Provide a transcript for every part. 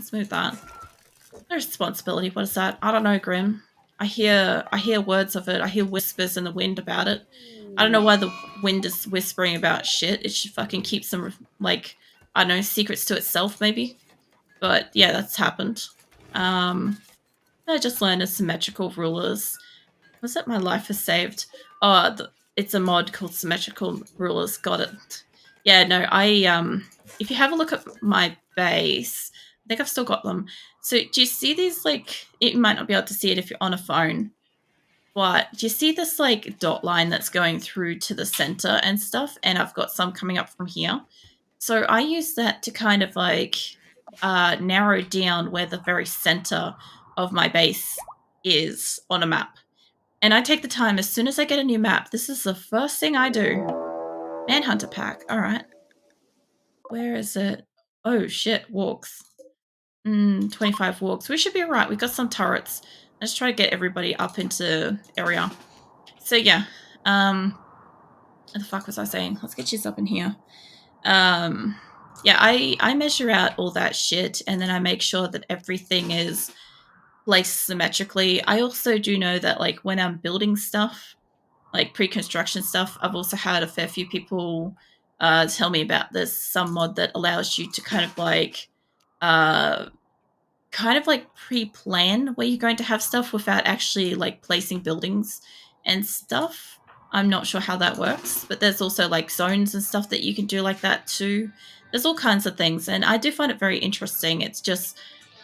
Let's move that. No responsibility. What is that? I don't know, Grim. I hear words of it. I hear whispers in the wind about it. I don't know why the wind is whispering about shit. It should fucking keep some, like, I don't know, secrets to itself, maybe. But yeah, that's happened. I just learned symmetrical rulers. Was it my life is saved? Oh, it's a mod called symmetrical rulers. Got it. Yeah, no, if you have a look at my base, I think I've still got them. So do you see these, like, you might not be able to see it if you're on a phone, but do you see this, like, dot line that's going through to the center and stuff? And I've got some coming up from here. So I use that to kind of, like, narrow down where the very center of my base is on a map. And I take the time as soon as I get a new map. This is the first thing I do. Manhunter pack. All right. Where is it? Oh, shit. Walks. 25 walks. We should be all right. We've got some turrets. Let's try to get everybody up into area. So, yeah. What the fuck was I saying? Let's get you up in here. Yeah, I measure out all that shit, and then I make sure that everything is placed symmetrically. I also do know that, like, when I'm building stuff, like pre-construction stuff, I've also had a fair few people tell me about this some mod that allows you to kind of like pre-plan where you're going to have stuff without actually like placing buildings and stuff. I'm not sure how that works, but there's also like zones and stuff that you can do like that too. There's all kinds of things, and I do find it very interesting. It's just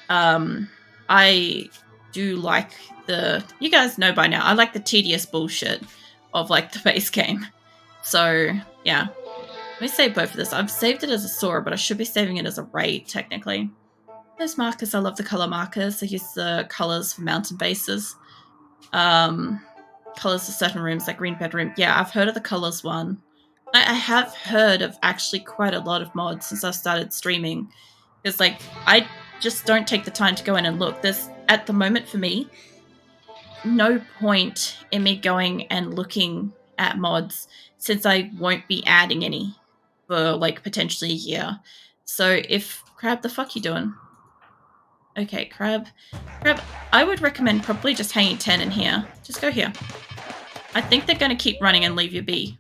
I do like you guys know by now, I like the tedious bullshit of like the base game. So yeah, let me save both of this. I've saved it as a Asora, but I should be saving it as a raid technically. Those markers, I love the color markers. I use the colors for mountain bases. Colors of certain rooms, like green bedroom. Yeah, I've heard of the colors one. I have heard of actually quite a lot of mods since I've started streaming. Because like I just don't take the time to go in and look. There's at the moment for me no point in me going and looking at mods since I won't be adding any for like potentially a year. So if Crab, the fuck you doing? Okay, Crab, I would recommend probably just hanging 10 in here. Just go here. I think they're going to keep running and leave you be.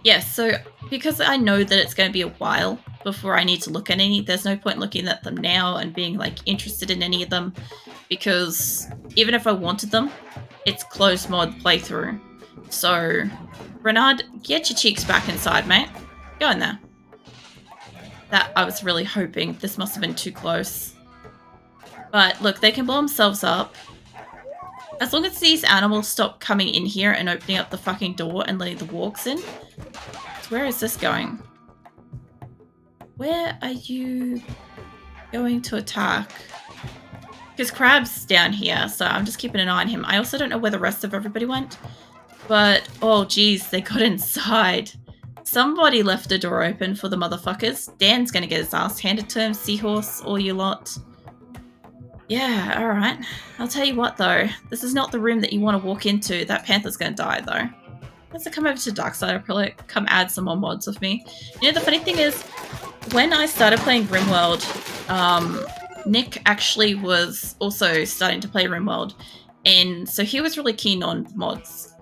Yes, so because I know that it's going to be a while before I need to look at any, there's no point looking at them now and being like interested in any of them, because even if I wanted them, it's closed mod playthrough. So, Renard, get your cheeks back inside, mate. Go in there. That I was really hoping. This must have been too close. But look, they can blow themselves up. As long as these animals stop coming in here and opening up the fucking door and letting the walks in. Where is this going? Where are you going to attack? Because Crab's down here, so I'm just keeping an eye on him. I also don't know where the rest of everybody went. But, oh geez, they got inside. Somebody left the door open for the motherfuckers. Dan's gonna get his ass handed to him. Seahorse, all you lot. Yeah, alright. I'll tell you what though, this is not the room that you want to walk into. That panther's gonna die though. Let's come over to Darkside. I'll probably come add some more mods with me. You know, the funny thing is, when I started playing RimWorld, Nick actually was also starting to play RimWorld, and so he was really keen on mods.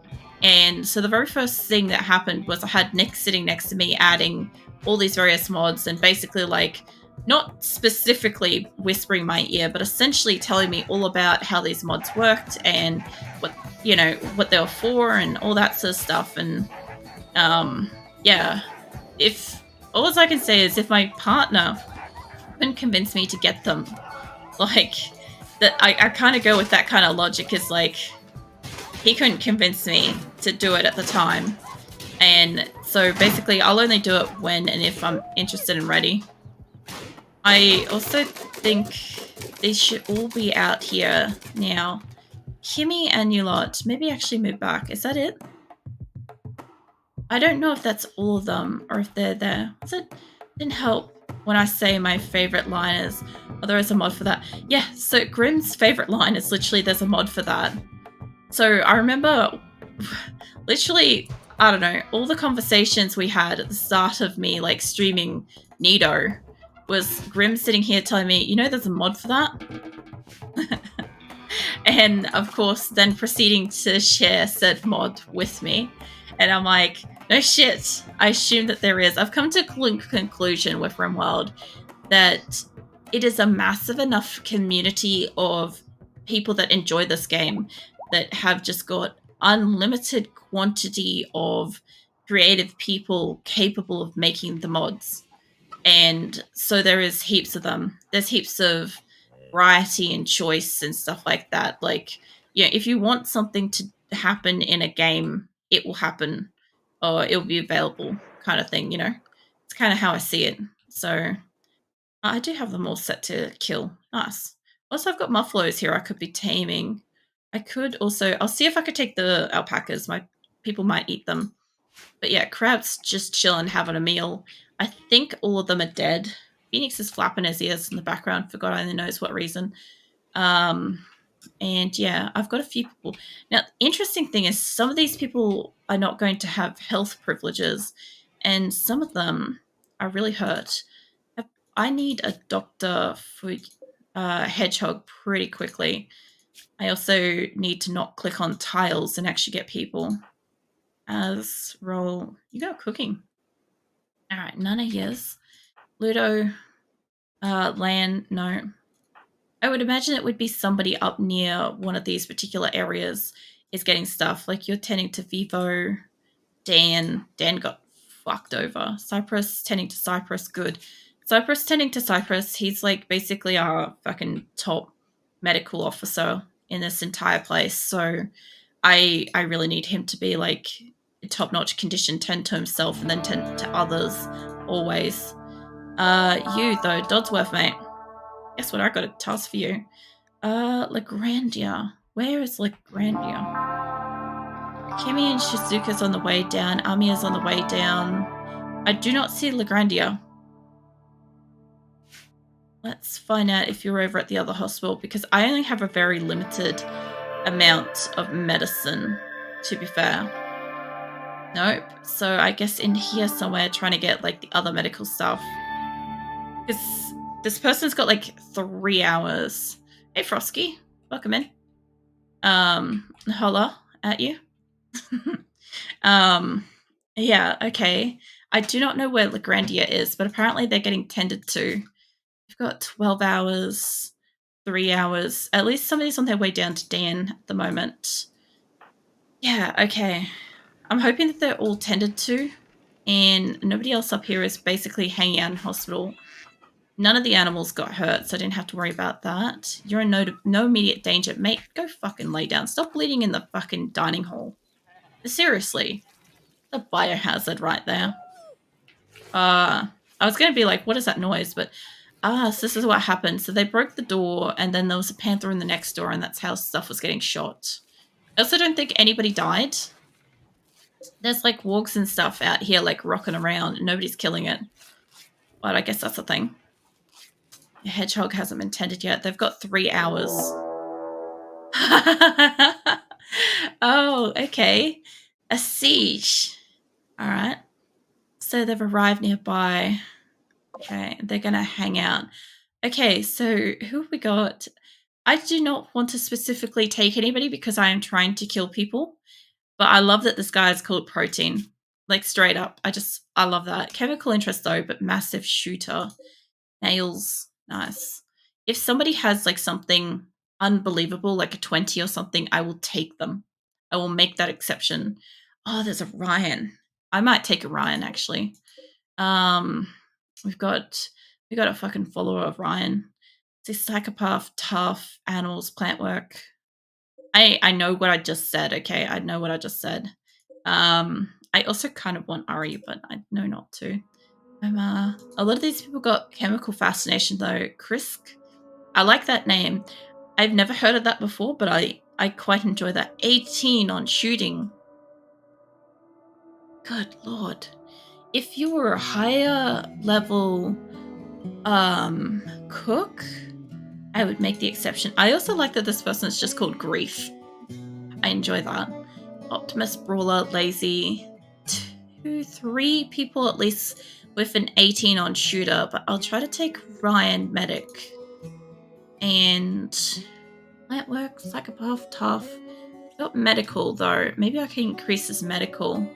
And so the very first thing that happened was I had Nick sitting next to me adding all these various mods and basically like not specifically whispering in my ear, but essentially telling me all about how these mods worked and what they were for and all that sort of stuff. And yeah, if all I can say is if my partner couldn't convince me to get them, like that, I kind of go with that kind of logic. Is like he couldn't convince me to do it at the time, and so basically I'll only do it when and if I'm interested and ready. I also think they should all be out here now. Kimmy and you lot, maybe actually move back. Is that it? I don't know if that's all of them or if they're there. Didn't help when I say my favorite line is, oh, there is a mod for that. Yeah, so Grim's favorite line is literally there's a mod for that. So I remember literally, I don't know, all the conversations we had at the start of me like streaming Nido. was Grim sitting here telling me, you know, there's a mod for that. And of course, then proceeding to share said mod with me. And I'm like, no shit. I assume that there is. I've come to a conclusion with RimWorld that it is a massive enough community of people that enjoy this game that have just got unlimited quantity of creative people capable of making the mods. And so there is heaps of them. There's heaps of variety and choice and stuff like that. Like, yeah, if you want something to happen in a game, it will happen or it will be available, kind of thing, you know? It's kind of how I see it. So I do have them all set to kill. Nice. Also, I've got muffaloes here I could be taming. I could also, I'll see if I could take the alpacas. My people might eat them. But yeah, crab's just chilling, having a meal. I think all of them are dead. Phoenix is flapping his ears in the background for God only knows what reason. And yeah, I've got a few people. Now, the interesting thing is some of these people are not going to have health privileges, and some of them are really hurt. I need a doctor for hedgehog pretty quickly. I also need to not click on tiles and actually get people. As roll, you got cooking. All right, none of yours. Ludo, Lan, no. I would imagine it would be somebody up near one of these particular areas is getting stuff. Like you're tending to Vivo, Dan. Dan got fucked over. Cypress tending to Cypress, good. Cypress tending to Cypress, he's like basically our fucking top medical officer in this entire place. So I really need him to be like top-notch condition, tend to himself and then tend to others always. You though, Dodsworth, mate. Guess what? I got a task for you. Lagrandia. Where is Lagrandia? Kimi and Shizuka's on the way down. Amiya's on the way down. I do not see Lagrandia. Let's find out if you're over at the other hospital because I only have a very limited amount of medicine, to be fair. Nope. So I guess in here somewhere trying to get like the other medical stuff. Because this person's got like 3 hours. Hey Frosky, welcome in. Holla at you. Yeah, okay. I do not know where Lagrandia is, but apparently they're getting tended to. We've got 12 hours, 3 hours. At least somebody's on their way down to Dan at the moment. Yeah, okay. I'm hoping that they're all tended to, and nobody else up here is basically hanging out in hospital. None of the animals got hurt, so I didn't have to worry about that. You're in no immediate danger. Mate, go fucking lay down. Stop bleeding in the fucking dining hall. Seriously. The biohazard right there. I was going to be like, what is that noise? But, so this is what happened. So they broke the door, and then there was a panther in the next door, and that's how stuff was getting shot. I also don't think anybody died. There's, like, wargs and stuff out here, like, rocking around, and nobody's killing it. But I guess that's the thing. The hedgehog hasn't been tended yet. They've got 3 hours. Oh, okay. A siege. All right. So they've arrived nearby. Okay, they're going to hang out. Okay, so who have we got? I do not want to specifically take anybody because I am trying to kill people. But I love that this guy is called Protein. Like, straight up. I love that. Chemical interest, though, but massive shooter. Nails. Nice. If somebody has, like, something unbelievable, like a 20 or something, I will take them. I will make that exception. Oh, there's a Ryan. I might take a Ryan, actually. We got a fucking follower of Ryan. It's a psychopath, tough, animals, plant work. I know what I just said, okay? I know what I just said. I also kind of want Ari, but I know not to. A lot of these people got chemical fascination, though. Krisk. I like that name. I've never heard of that before, but I quite enjoy that. 18 on shooting. Good lord. If you were a higher level cook, I would make the exception. I also like that this person is just called Grief. I enjoy that. Optimus, Brawler, Lazy. 2, 3 people at least with an 18 on shooter, but I'll try to take Ryan medic. And light work, psychopath, tough. Got medical though. Maybe I can increase his medical.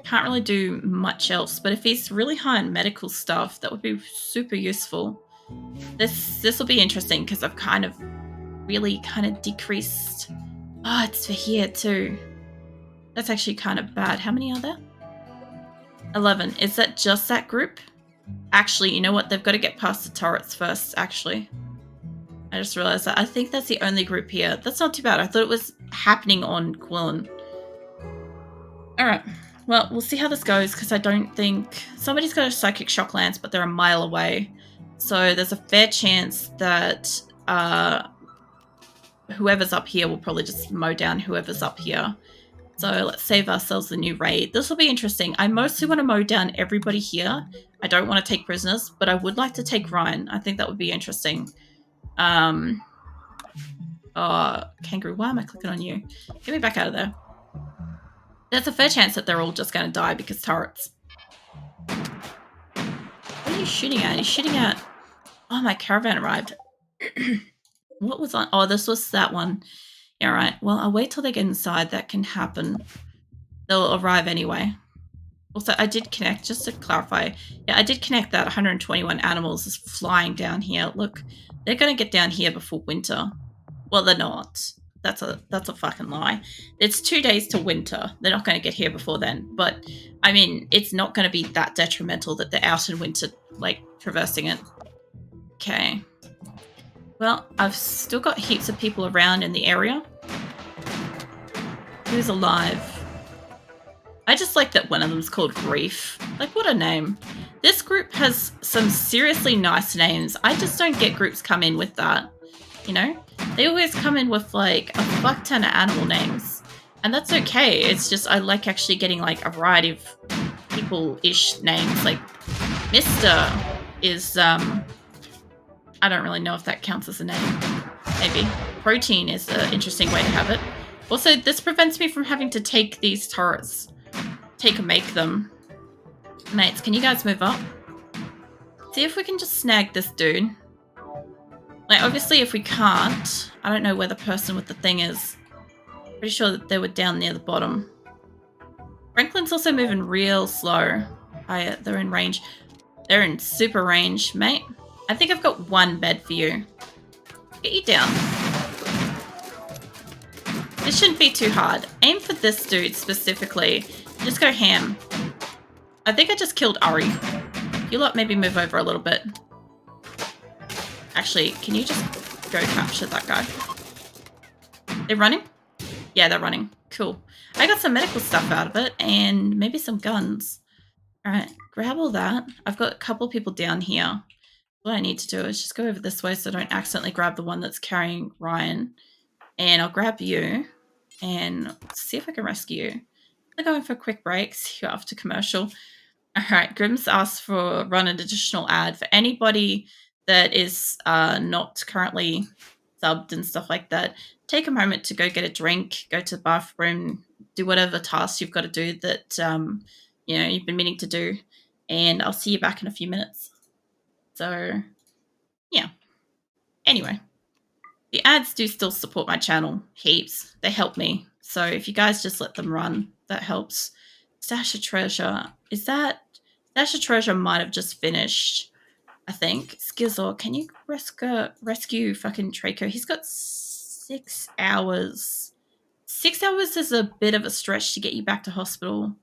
Can't really do much else, but if he's really high on medical stuff, that would be super useful. This will be interesting because I've kind of decreased. Oh, it's for here too. That's actually kind of bad. How many are there? 11. Is that just that group? Actually, you know what? They've got to get past the turrets first, actually. I just realized that. I think that's the only group here. That's not too bad. I thought it was happening on Qulin. Alright. Well, we'll see how this goes, because I don't think... Somebody's got a psychic shock lance, but they're a mile away. So there's a fair chance that whoever's up here will probably just mow down whoever's up here. So let's save ourselves the new raid. This will be interesting. I mostly want to mow down everybody here. I don't want to take prisoners, but I would like to take Ryan. I think that would be interesting. Kangaroo, why am I clicking on you? Get me back out of there. There's a fair chance that they're all just going to die because turrets. What are you shooting at? He's shooting at... Oh, my caravan arrived. What was on? Oh, this was that one. Yeah, right. Well, I'll wait till they get inside. That can happen. They'll arrive anyway. Also, I did connect, just to clarify. Yeah, I did connect that 121 animals is flying down here. Look, they're going to get down here before winter. Well, they're not. That's a fucking lie. It's 2 days to winter. They're not going to get here before then. But, I mean, it's not going to be that detrimental that they're out in winter, like, traversing it. Okay. Well, I've still got heaps of people around in the area. Who's alive? I just like that one of them's called Grief. Like, what a name. This group has some seriously nice names. I just don't get groups come in with that, you know? They always come in with, like, a fuck ton of animal names. And that's okay. It's just I like actually getting, like, a variety of people-ish names. Like, Mr. is, I don't really know if that counts as a name. Maybe. Protein is an interesting way to have it. Also, this prevents me from having to take these turrets. Make them. Mates, can you guys move up? See if we can just snag this dude. Like, obviously, if we can't, I don't know where the person with the thing is. Pretty sure that they were down near the bottom. Franklin's also moving real slow. They're in range. They're in super range, mate. I think I've got one bed for you. Get you down. This shouldn't be too hard. Aim for this dude specifically. Just go ham. I think I just killed Ari. You lot maybe move over a little bit. Actually, can you just go capture that guy? They're running? Yeah, they're running. Cool. I got some medical stuff out of it and maybe some guns. Alright, grab all that. I've got a couple people down here. What I need to do is just go over this way so I don't accidentally grab the one that's carrying Ryan. And I'll grab you and see if I can rescue you. I'm going for a quick break. See you after commercial. All right, Grimm's asked for run an additional ad for anybody that is not currently subbed and stuff like that. Take a moment to go get a drink, go to the bathroom, do whatever tasks you've got to do that you know you've been meaning to do, and I'll see you back in a few minutes. So, yeah. Anyway, the ads do still support my channel heaps. They help me. So if you guys just let them run, that helps. Stash of Treasure. Is that... Stash of Treasure might have just finished, I think. Skizor, can you rescue fucking Traco? He's got 6 hours. 6 hours is a bit of a stretch to get you back to hospital.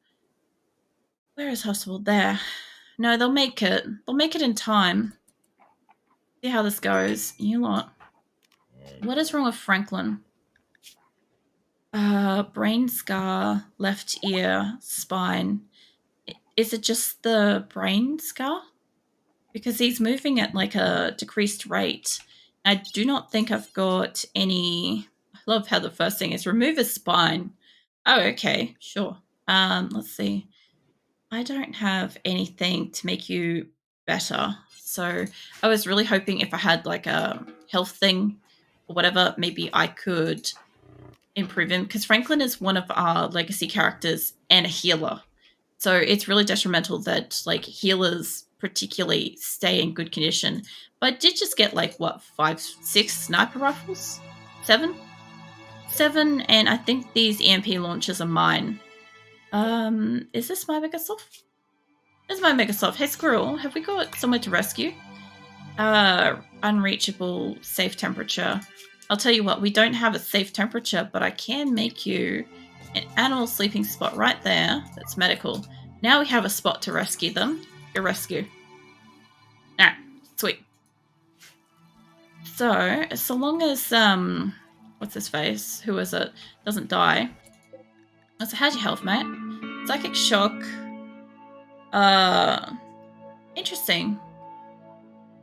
Where is hospital? There. No, they'll make it. They'll make it in time. See how this goes. You lot. What is wrong with Franklin? Brain scar, left ear, spine. Is it just the brain scar? Because he's moving at like a decreased rate. I do not think I've got any... I love how the first thing is remove his spine. Oh, okay, sure. Let's see. I don't have anything to make you better. So I was really hoping if I had like a health thing or whatever, maybe I could improve him. Because Franklin is one of our legacy characters and a healer. So it's really detrimental that like healers particularly stay in good condition. But I did just get like what 5, 6 sniper rifles, 7, and I think these EMP launchers are mine. Is this my Megasoft? This is my Megasoft. Hey Squirrel, have we got somewhere to rescue? Unreachable, safe temperature. I'll tell you what, we don't have a safe temperature, but I can make you an animal sleeping spot right there. That's medical. Now we have a spot to rescue them. Your rescue. Alright, sweet. So long as, what's his face? Who is it? Doesn't die. So how's your health, mate? Psychic shock. Interesting.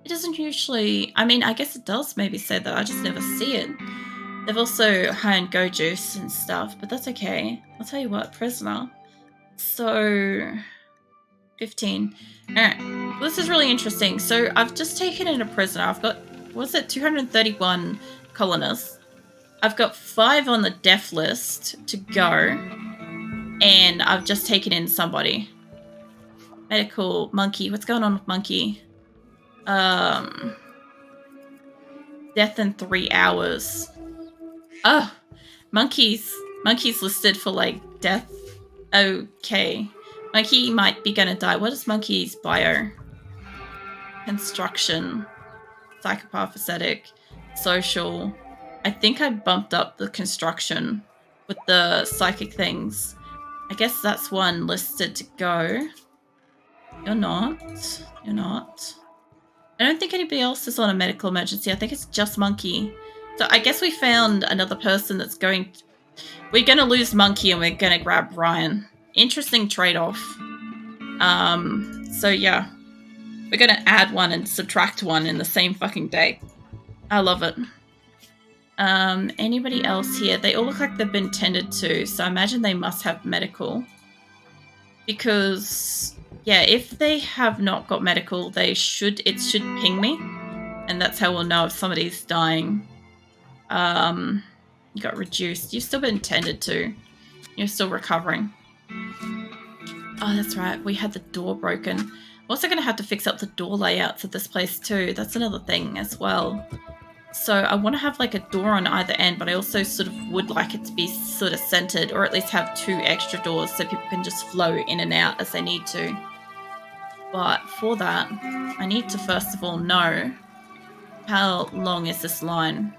It doesn't usually, I mean, I guess it does maybe say that, I just never see it. They've also high in go juice and stuff, but that's okay. I'll tell you what, prisoner. So, 15. Alright, well, this is really interesting. So I've just taken in a prisoner. I've got, what's it, 231 colonists. I've got 5 on the death list to go. And I've just taken in somebody. Medical, monkey. What's going on with monkey? Death in 3 hours. Oh, monkeys listed for like death. Okay. Monkey might be gonna die. What is monkey's bio? Construction. Psychopath, ascetic, social. I think I bumped up the construction with the psychic things. I guess that's one listed to go. You're not. You're not. I don't think anybody else is on a medical emergency. I think it's just monkey. So I guess we found another person that's going... We're going to lose monkey and we're going to grab Ryan. Interesting trade-off. So yeah. We're going to add one and subtract one in the same fucking day. I love it. Anybody else here? They all look like they've been tended to, so I imagine they must have medical. Because... yeah, if they have not got medical, it should ping me. And that's how we'll know if somebody's dying. You got reduced. You've still been tended to. You're still recovering. Oh, that's right. We had the door broken. I'm also going to have to fix up the door layouts of this place too. That's another thing as well. So I want to have like a door on either end, but I also sort of would like it to be sort of centered, or at least have 2 extra doors so people can just flow in and out as they need to. But for that, I need to first of all know how long is this line.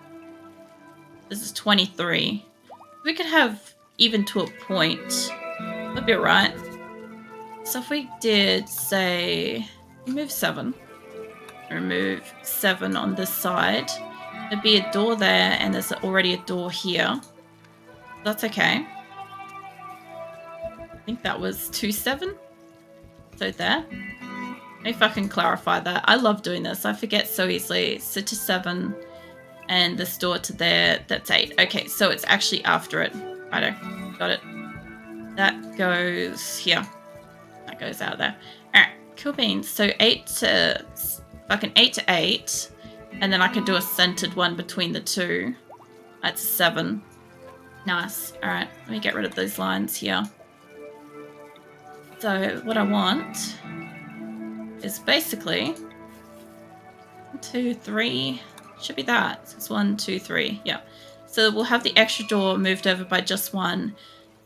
This is 23. We could have even to a point. That'd be alright. So if we did, say, remove 7. Remove 7 on this side. There'd be a door there, and there's already a door here. That's okay. I think that was 2-7. So there. Let me fucking clarify that. I love doing this. I forget so easily. So to 7 and this door to there, that's 8. Okay, so it's actually after it. Righto. Got it. That goes here. That goes out there. Alright, cool beans. So 8 to 8. And then I can do a centered one between the 2. That's 7. Nice. Alright, let me get rid of those lines here. So what I want is basically 1, 2, 3. Should be that. So it's 1, 2, 3. Yeah. So we'll have the extra door moved over by just 1.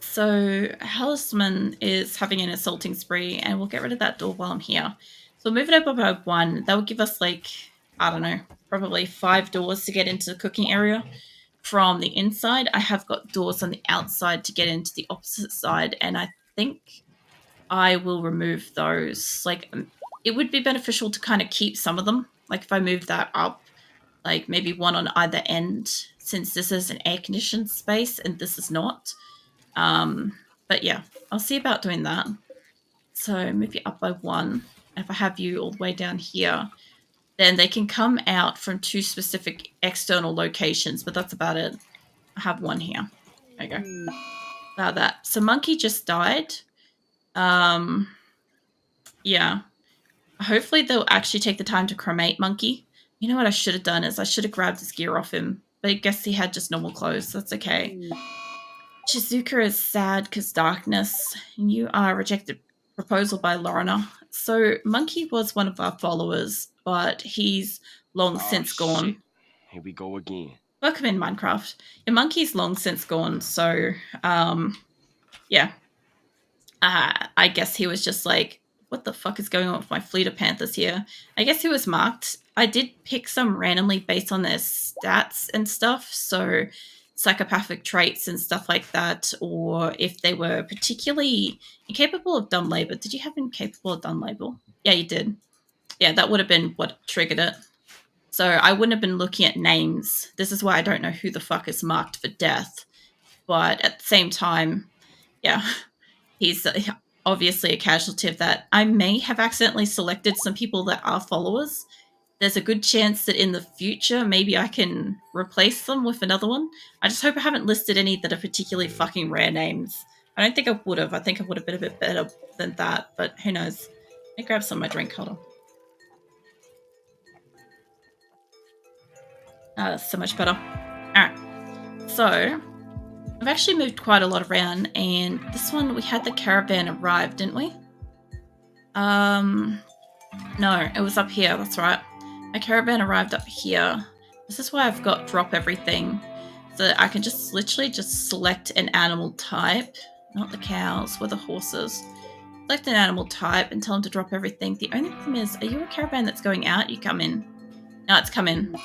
So Halisman is having an assaulting spree, and we'll get rid of that door while I'm here. So we'll move it over by 1. That will give us like, I don't know, probably 5 doors to get into the cooking area from the inside. I have got doors on the outside to get into the opposite side, and I think I will remove those. Like, it would be beneficial to kind of keep some of them. Like if I move that up, like maybe 1 on either end, since this is an air-conditioned space and this is not. But yeah, I'll see about doing that. So move you up by 1. If I have you all the way down here, then they can come out from 2 specific external locations, but that's about it. I have 1 here. There you go. About that. So Monkey just died. Yeah. Hopefully they'll actually take the time to cremate Monkey. You know what I should have done is I should have grabbed his gear off him. But I guess he had just normal clothes. So that's okay. Shizuka is sad because darkness. And you are rejected. proposal by Lorna. So Monkey was one of our followers, but he's long Oh since shit. gone. Here we go again. Welcome in Minecraft. Your monkey's long since gone, so yeah. I guess he was just like, what the fuck is going on with my fleet of panthers here? I guess he was marked. I did pick some randomly based on their stats and stuff, so psychopathic traits and stuff like that, or if they were particularly incapable of dumb labor. Did you have incapable of dumb labor? Yeah, you did. Yeah, that would have been what triggered it. So I wouldn't have been looking at names. This is why I don't know who the fuck is marked for death. But at the same time, yeah, he's obviously a casualty of that. I may have accidentally selected some people that are followers. There's a good chance that in the future, maybe I can replace them with another one. I just hope I haven't listed any that are particularly fucking rare names. I don't think I would have. I think I would have been a bit better than that, but who knows. Let me grab some of my drink. Hold on. That's so much better. Alright. So, I've actually moved quite a lot around, and this one, we had the caravan arrive, didn't we? No, it was up here, that's right. My caravan arrived up here. This is why I've got drop everything, so that I can just literally just select an animal type. Not the cows, or the horses. Select an animal type and tell them to drop everything. The only problem is, are you a caravan that's going out? You come in. No, it's come in.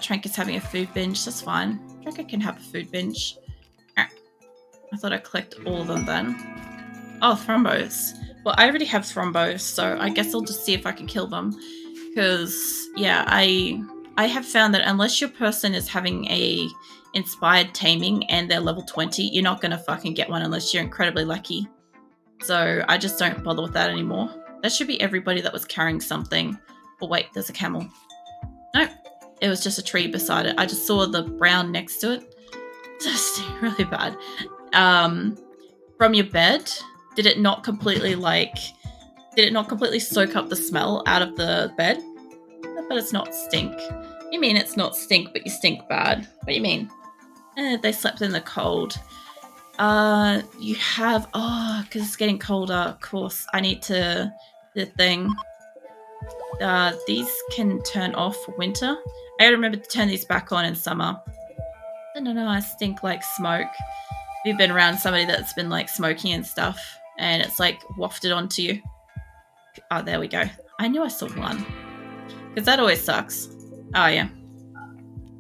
Trank is having a food binge, that's fine. Trank can have a food binge. Alright. I thought I'd collect all of them then. Oh, thrombos. Well, I already have thrombos, so I guess I'll just see if I can kill them. Because, yeah, I have found that unless your person is having a inspired taming and they're level 20, you're not going to fucking get one unless you're incredibly lucky. So I just don't bother with that anymore. That should be everybody that was carrying something. Oh, wait, there's a camel. Nope. It was just a tree beside it. I just saw the brown next to it. Just really bad. From your bed, did it not completely soak up the smell out of the bed? But it's not stink. You mean it's not stink, but you stink bad? What do you mean? They slept in the cold. You have... Oh, because it's getting colder. Of course, I need to... The thing... these can turn off for winter. I gotta remember to turn these back on in summer. No, I stink like smoke. We've been around somebody that's been like smoking and stuff, and it's like wafted onto you. Oh, there we go. I knew I saw one. Because that always sucks. Oh, yeah.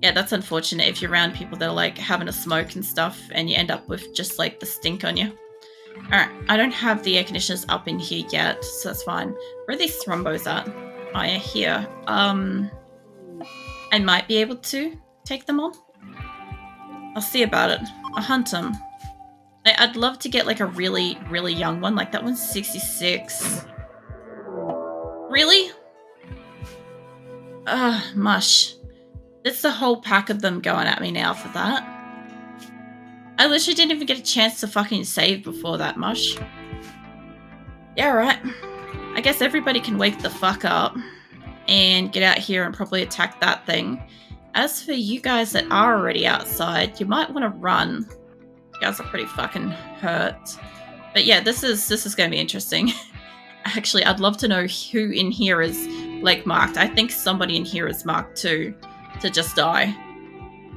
Yeah, that's unfortunate if you're around people that are like having a smoke and stuff, and you end up with just like the stink on you. Alright, I don't have the air conditioners up in here yet, so that's fine. Where are these thrombos at? Oh, yeah, here. I might be able to take them on. I'll see about it. I'll hunt them. I'd love to get like a really, really young one. Like that one's 66. Really? Mush. That's the whole pack of them going at me now for that. I literally didn't even get a chance to fucking save before that, Mush. Yeah, right. I guess everybody can wake the fuck up and get out here and probably attack that thing. As for you guys that are already outside, you might want to run. You guys are pretty fucking hurt. But yeah, this is going to be interesting. Actually, I'd love to know who in here is like marked. I think somebody in here is marked too, to just die.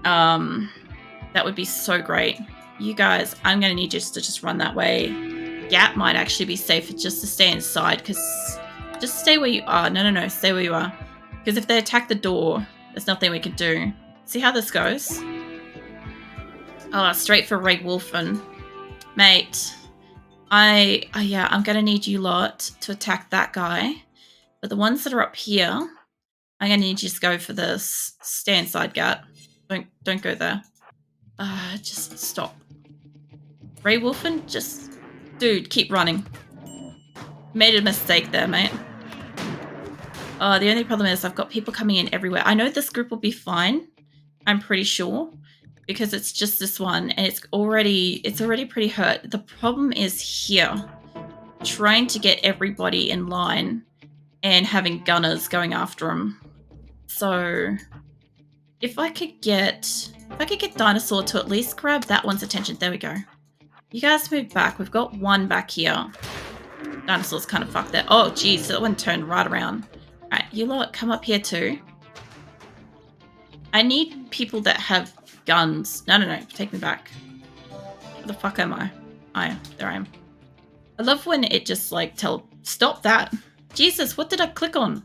That would be so great. You guys, I'm going to need you to just run that way. Gap might actually be safer just to stay inside, because just stay where you are. No, stay where you are. Because if they attack the door, there's nothing we can do. See how this goes? Oh, straight for Ray Wolfen. Mate, yeah, I'm going to need you lot to attack that guy. But the ones that are up here, I'm going to need you to go for this. Stay inside, Gat. Don't go there. Just stop. Ray Wolfen, just... Dude, keep running. Made a mistake there, mate. The only problem is I've got people coming in everywhere. I know this group will be fine. I'm pretty sure. Because it's just this one, and it's already pretty hurt. The problem is here. Trying to get everybody in line and having gunners going after them. So if I could get Dinosaur to at least grab that one's attention. There we go. You guys move back. We've got one back here. Dinosaurs kind of fucked there. Oh, geez, that one turned right around. Alright, you lot, come up here too. I need people that have guns. No, take me back. Where the fuck am I? There I am. I love when it just like stop that. Jesus, what did I click on?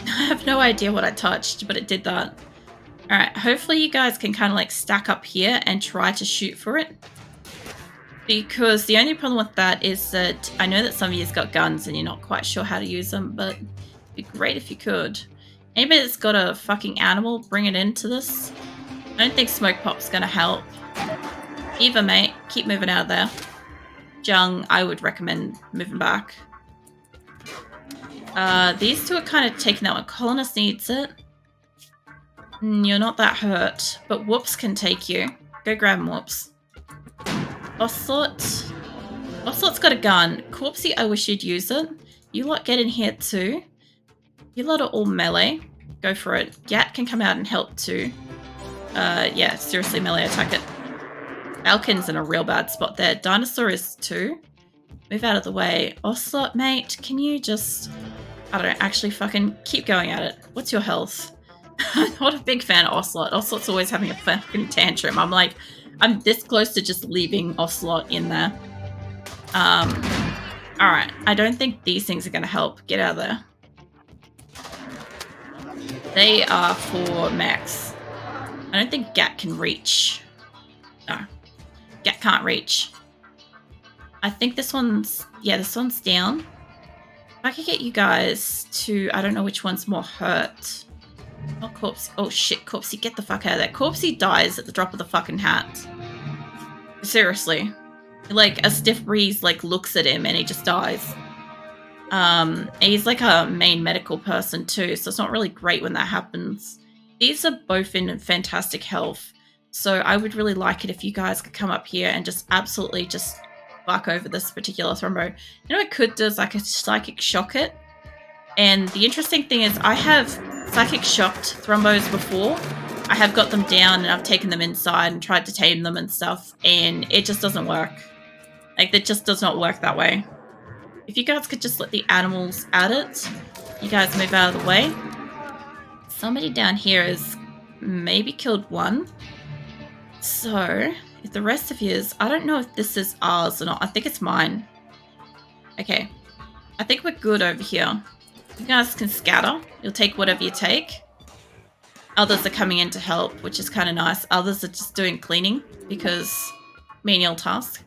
I have no idea what I touched, but it did that. Alright, hopefully you guys can kind of like stack up here and try to shoot for it. Because the only problem with that is that I know that some of you's got guns and you're not quite sure how to use them, but it'd be great if you could. Anybody that's got a fucking animal, bring it into this. I don't think smoke pop's gonna help. Eva, mate, keep moving out of there. Jung, I would recommend moving back. These two are kind of taking that one. Colonist needs it. You're not that hurt, but Whoops can take you. Go grab him, Whoops. Ocelot. Ocelot's got a gun. Corpsey, I wish you'd use it. You lot get in here too. You lot are all melee. Go for it. Gat can come out and help too. Yeah, seriously, melee attack it. Falcon's in a real bad spot there. Dinosaur is too. Move out of the way. Ocelot, mate, can you just... I don't know, actually fucking keep going at it. What's your health? I'm not a big fan of Ocelot. Ocelot's always having a fucking tantrum. I'm like, I'm this close to just leaving Ocelot in there. Alright. I don't think these things are going to help. Get out of there. They are for Max. I don't think Gat can reach. No. Gat can't reach. I think this one's... Yeah, this one's down. If I could get you guys to... I don't know which one's more hurt. Not Corpsey. Oh shit, Corpsey, get the fuck out of there. Corpsey dies at the drop of the fucking hat. Seriously. Like, a stiff breeze, like, looks at him and he just dies. He's like a main medical person too, so it's not really great when that happens. These are both in fantastic health, so I would really like it if you guys could come up here and just absolutely just fuck over this particular thrombo. You know what I could do is I could psychic shock it. And the interesting thing is I have psychic shocked thrombos before. I have got them down and I've taken them inside and tried to tame them and stuff, and it just doesn't work. Like, that just does not work that way. If you guys could just let the animals at it, you guys move out of the way. Somebody down here has maybe killed one. So, if the rest of yours, I don't know if this is ours or not. I think it's mine. Okay. I think we're good over here. You guys can scatter. You'll take whatever you take. Others are coming in to help, which is kind of nice. Others are just doing cleaning because menial task.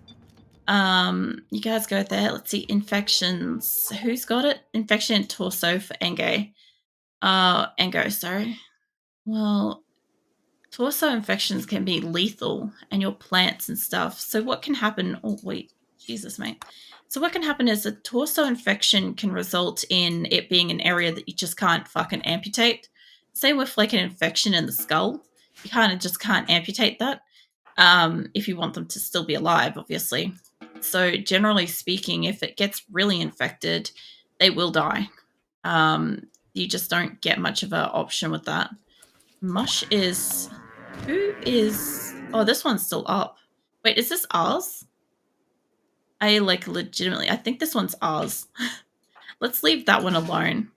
You guys go there. Let's see. Infections. Who's got it? Infection in torso for Enge. Engo, sorry. Well, torso infections can be lethal and your plants and stuff. So what can happen? Oh, wait. Jesus, mate. So what can happen is a torso infection can result in it being an area that you just can't fucking amputate. Same with like an infection in the skull. You kind of just can't amputate that. If you want them to still be alive, obviously. So generally speaking, if it gets really infected, they will die. You just don't get much of an option with that. Mush is... Who is... Oh, this one's still up. Wait, is this ours? I like legitimately... I think this one's ours. Let's leave that one alone.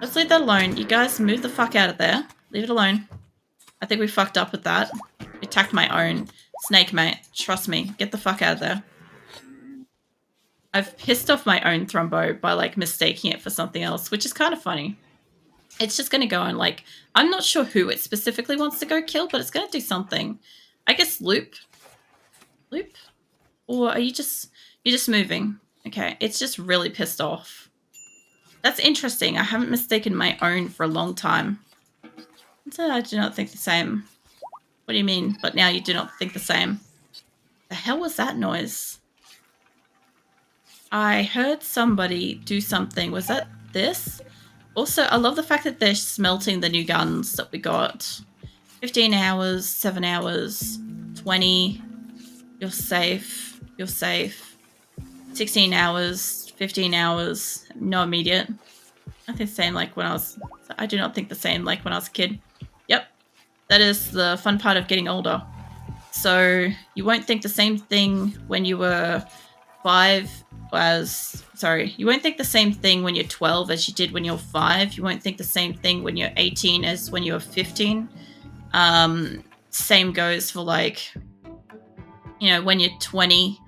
Let's leave that alone. You guys move the fuck out of there. Leave it alone. I think we fucked up with that. Attacked my own snake, mate. Trust me. Get the fuck out of there. I've pissed off my own thrombo by like mistaking it for something else, which is kind of funny. It's just going to go and like... I'm not sure who it specifically wants to go kill, but it's going to do something. I guess Loop. Loop? Or are you just... You're just moving. Okay. It's just really pissed off. That's interesting. I haven't mistaken my own for a long time. So I do not think the same. What do you mean? But now you do not think the same. The hell was that noise? I heard somebody do something. Was that this? Also, I love the fact that they're smelting the new guns that we got. 15 hours, 7 hours, 20. You're safe. You're safe. 16 hours, 15 hours. No immediate. I think the same like when I was... I do not think the same like when I was a kid. Yep. That is the fun part of getting older. So you won't think the same thing when you were you won't think the same thing when you're 12 as you did when you're 5. You won't think the same thing when you're 18 as when you're 15. Same goes for like, you know, when you're 20,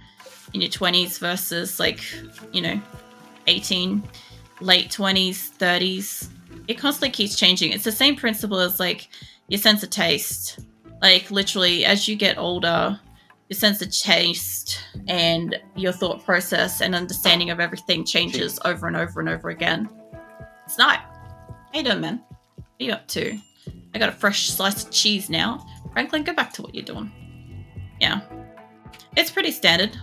in your 20s versus like, you know, 18, late 20s, 30s. It constantly keeps changing. It's the same principle as like your sense of taste. Like literally as you get older, your sense of taste and your thought process and understanding of everything changes over and over and over again. It's not. How you doing, man? What are you up to? I got a fresh slice of cheese now. Franklin, go back to what you're doing. Yeah. It's pretty standard.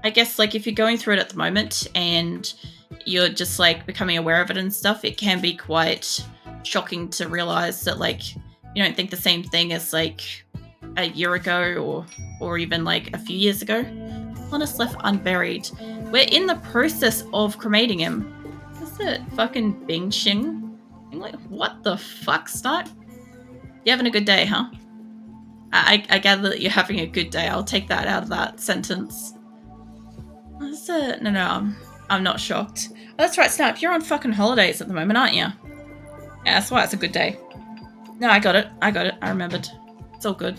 I guess like if you're going through it at the moment and you're just like becoming aware of it and stuff, it can be quite shocking to realize that like you don't think the same thing as like a year ago or even like a few years ago. Colonist left unburied. We're in the process of cremating him. Is it fucking Bing Xing? I'm like, what the fuck, Snipe? You having a good day, huh? I gather that you're having a good day. I'll take that out of that sentence. Is it? No, I'm not shocked. Oh, that's right, Snap. You're on fucking holidays at the moment, aren't you? Yeah, that's why it's a good day. No, I got it. I remembered. It's all good.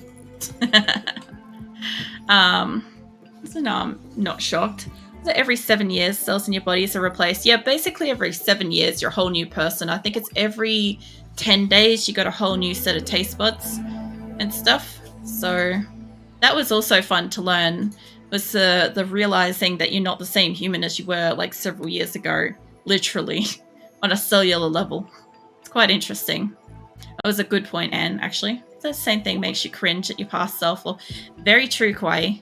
So no, I'm not shocked. So every 7 years, cells in your bodies are replaced. Yeah, basically every 7 years, you're a whole new person. I think it's every 10 days you got a whole new set of taste buds and stuff. So that was also fun to learn, was the realizing that you're not the same human as you were like several years ago, literally, on a cellular level. It's quite interesting. That was a good point, Anne, actually. The same thing makes you cringe at your past self. Well, very true, Kwai.